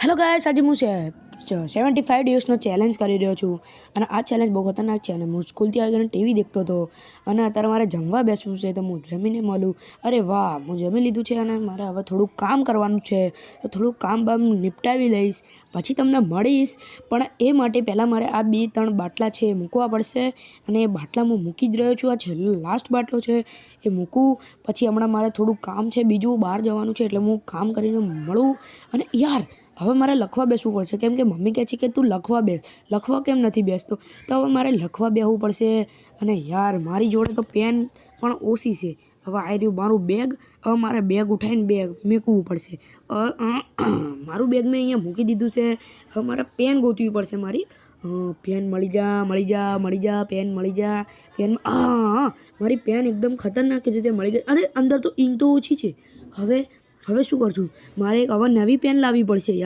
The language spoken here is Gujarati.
હેલો ગાઈસ, આજે હું 75 ડેઝનો ચેલેન્જ કરી રહ્યો છું અને આ ચેલેન્જ બહુ ખતરનાક છે અને હું સ્કૂલથી આવીને ટીવી દેખતો હતો અને અત્યારે મારે જમવા બેસવું છે તો હું જમીને મળું. અરે વાહ, હું જમી લીધું છે અને મારે હવે થોડુંક કામ કરવાનું છે તો થોડુંક કામ બામ નિપટાવી લઈશ, પછી તમને મળીશ. પણ એ માટે પહેલાં મારે આ 2-3 બાટલા છે એ મૂકવા પડશે અને એ બાટલા હું મૂકી જ રહ્યો છું. આ છેલ્લો લાસ્ટ બાટલો છે એ મૂકું, પછી હમણાં મારે થોડુંક કામ છે, બીજું બહાર જવાનું છે એટલે હું કામ કરીને મળું. અને યાર, હવે મારે લખવા બેસવું પડશે કેમ કે મમ્મી કહે છે કે તું લખવા બેસ. લખવા કેમ નથી બેસતો? તો હવે મારે લખવા બેસવું પડશે. અને યાર, મારી જોડે તો પેન પણ ઓછી છે. હવે આ રહ્યું મારું બેગ. હવે મારે બેગ ઉઠાવીને બેગ મૂકવું પડશે. મારું બેગ મેં અહીંયા મૂકી દીધું છે. હવે મારે પેન ગોતવી પડશે મારી. પેન મળી જા પેન મળી જા. પેન મારી પેન એકદમ ખતરનાક રીતે મળી ગઈ. અરે અંદર તો ઇંક તો ઓછી છે. હવે શું કરશું? મારે હવે નવી પેન લાવવી પડશે યાર.